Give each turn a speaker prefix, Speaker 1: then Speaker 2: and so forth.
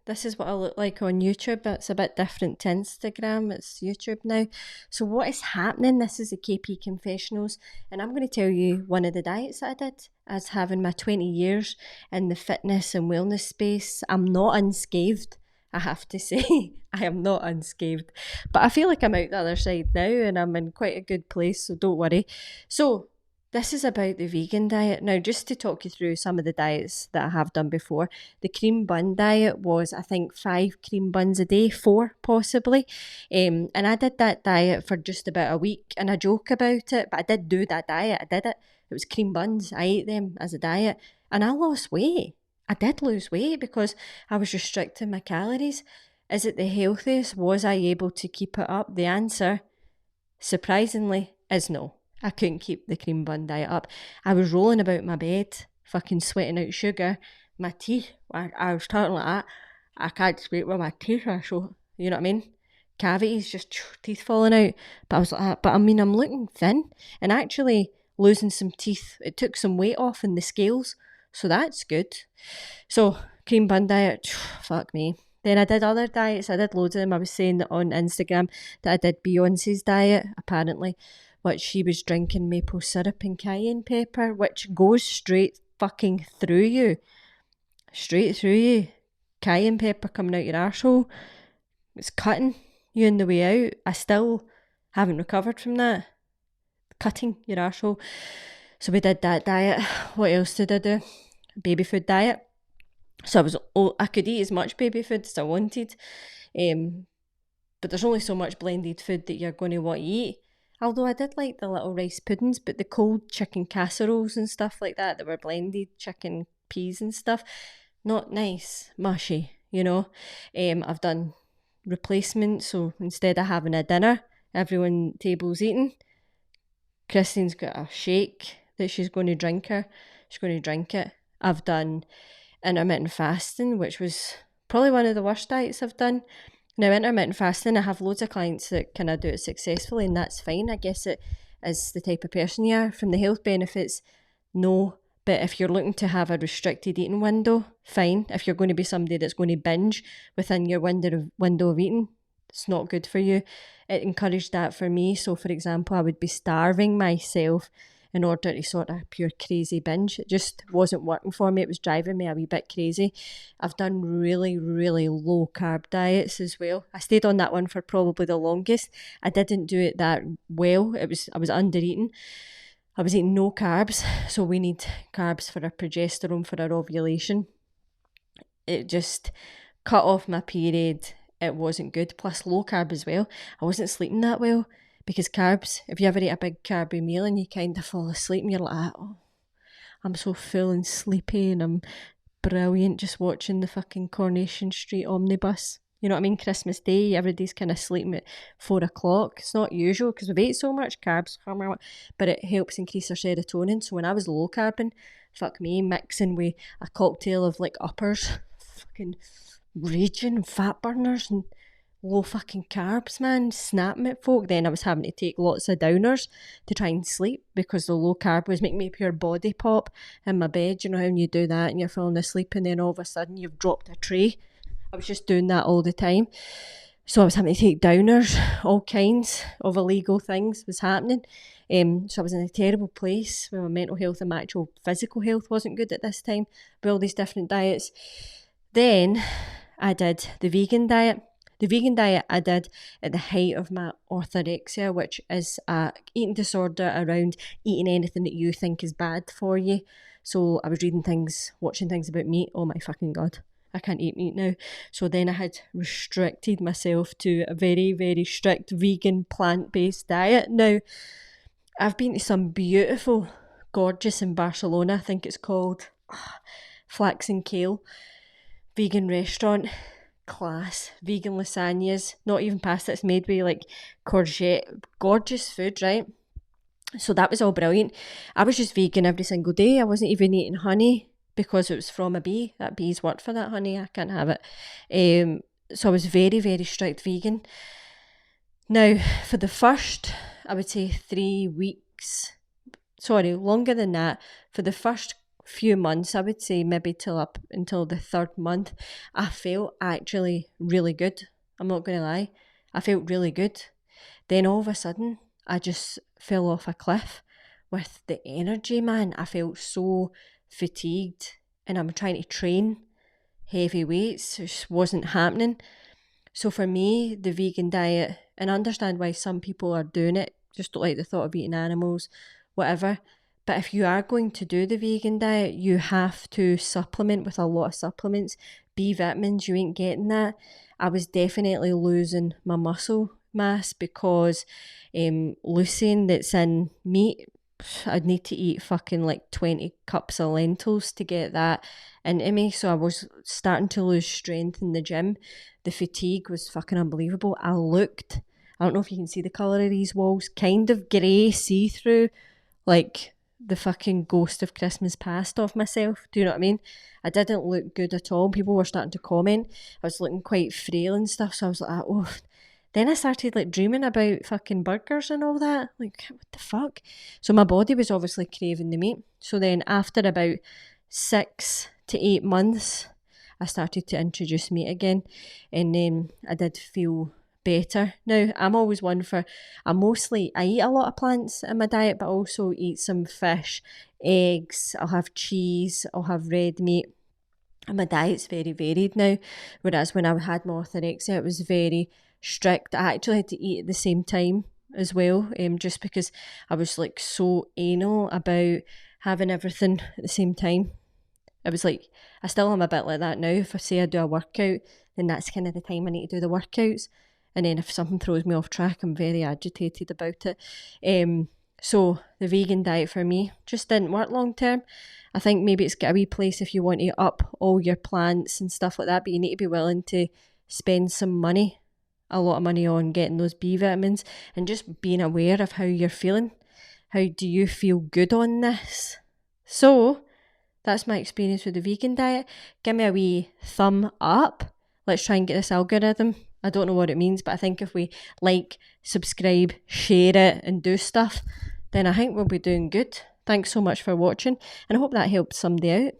Speaker 1: This is what I look like on YouTube. It's a bit different to Instagram. It's YouTube now. So what is happening? This is the KP Confessionals, and I'm going to tell you one of the diets that I did as having my 20 years in the fitness and wellness space. I'm not unscathed, I have to say. I am not unscathed. But I feel like I'm out the other side now and I'm in quite a good place, so don't worry. So this is about the vegan diet. Now, just to talk you through some of the diets that I have done before, the cream bun diet was, I think, 5 cream buns a day, 4 possibly. And I did that diet for just about a week, and I joke about it, but I did do that diet. I did it. It was cream buns. I ate them as a diet, and I lost weight. I did lose weight because I was restricting my calories. Is it the healthiest? Was I able to keep it up? The answer, surprisingly, is no. I couldn't keep the cream bun diet up. I was rolling about my bed, fucking sweating out sugar. My teeth, I was talking like that. I can't speak with my teeth are so, you know what I mean? Cavities, just teeth falling out. But I was like that. But I mean, I'm looking thin and actually losing some teeth. It took some weight off in the scales. So that's good. So cream bun diet, fuck me. Then I did other diets. I did loads of them. I was saying that on Instagram that I did Beyoncé's diet, apparently, which she was drinking maple syrup and cayenne pepper, which goes straight fucking through you. Straight through you. Cayenne pepper coming out your arsehole. It's cutting you on the way out. I still haven't recovered from that. Cutting your arsehole. So we did that diet. What else did I do? Baby food diet. So I could eat as much baby food as I wanted. But there's only so much blended food that you're going to want to eat. Although I did like the little rice puddings, but the cold chicken casseroles and stuff like that were blended, chicken peas and stuff, not nice, mushy, you know. I've done replacements, so instead of having a dinner, everyone table's eating. Christine's got a shake that she's going to drink it. I've done intermittent fasting, which was probably one of the worst diets I've done. Now, intermittent fasting, I have loads of clients that kind of do it successfully, and that's fine. I guess it is the type of person you are. From the health benefits, no. But if you're looking to have a restricted eating window, fine. If you're going to be somebody that's going to binge within your window of eating, it's not good for you. It encouraged that for me. So, for example, I would be starving myself in order to sort of pure crazy binge. It just wasn't working for me. It was driving me a wee bit crazy. I've done really, really low carb diets as well. I stayed on that one for probably the longest. I didn't do it that well. I was under eating. I was eating no carbs. So we need carbs for our progesterone, for our ovulation. It just cut off my period. It wasn't good. Plus low carb as well. I wasn't sleeping that well. Because carbs, if you ever eat a big carby meal and you kind of fall asleep and you're like, oh, I'm so full and sleepy and I'm brilliant just watching the fucking Coronation Street omnibus. You know what I mean? Christmas Day, everybody's kind of sleeping at 4 o'clock. It's not usual because we've ate so much carbs, but it helps increase our serotonin. So when I was low carbing, fuck me, mixing with a cocktail of like uppers, fucking raging fat burners and low fucking carbs, man, snapping at folk. Then I was having to take lots of downers to try and sleep because the low carb was making me pure body pop in my bed. You know how you do that and you're falling asleep and then all of a sudden you've dropped a tray. I was just doing that all the time. So I was having to take downers, all kinds of illegal things was happening. So I was in a terrible place where my mental health and my actual physical health wasn't good at this time with all these different diets. Then I did the vegan diet. The vegan diet I did at the height of my orthorexia, which is a eating disorder around eating anything that you think is bad for you. So I was reading things, watching things about meat. Oh my fucking God, I can't eat meat now. So then I had restricted myself to a very, very strict vegan plant-based diet. Now, I've been to some beautiful, gorgeous in Barcelona, I think it's called Flax and Kale vegan restaurant. Class. Vegan lasagnas, not even pasta, it's made with like courgette, gorgeous food, right? So that was all brilliant. I was just vegan every single day. I wasn't even eating honey because it was from a bee. That bee's worked for that honey. I can't have it. So I was very, very strict vegan. Now, for the first, I would say 3 weeks, sorry, longer than that, for the first few months, I would say maybe till up until the third month, I felt actually really good. I'm not going to lie. I felt really good. Then all of a sudden, I just fell off a cliff with the energy, man. I felt so fatigued, and I'm trying to train heavy weights. It just wasn't happening. So for me, the vegan diet, and I understand why some people are doing it, just don't like the thought of eating animals, whatever. But if you are going to do the vegan diet, you have to supplement with a lot of supplements. B vitamins, you ain't getting that. I was definitely losing my muscle mass because leucine that's in meat, I'd need to eat fucking like 20 cups of lentils to get that into me. So I was starting to lose strength in the gym. The fatigue was fucking unbelievable. I don't know if you can see the colour of these walls, kind of grey, see-through, like the fucking ghost of Christmas past off myself. Do you know what I mean? I didn't look good at all. People were starting to comment. I was looking quite frail and stuff. So I was like, oh. Then I started like dreaming about fucking burgers and all that. Like, what the fuck? So my body was obviously craving the meat. So then after about 6 to 8 months, I started to introduce meat again. And then I did feel better. Now, I'm always one for, I eat a lot of plants in my diet, but I also eat some fish, eggs, I'll have cheese, I'll have red meat. And my diet's very varied now. Whereas when I had my orthorexia, it was very strict. I actually had to eat at the same time as well, just because I was like so anal about having everything at the same time. I was like, I still am a bit like that now. If I say I do a workout, then that's kind of the time I need to do the workouts. And then if something throws me off track, I'm very agitated about it. So the vegan diet for me just didn't work long term. I think maybe it's got a wee place if you want to up all your plants and stuff like that, but you need to be willing to spend some money, a lot of money on getting those B vitamins and just being aware of how you're feeling. How do you feel good on this? So that's my experience with the vegan diet. Give me a wee thumb up. Let's try and get this algorithm. I don't know what it means, but I think if we like, subscribe, share it and do stuff, then I think we'll be doing good. Thanks so much for watching, and I hope that helped somebody out.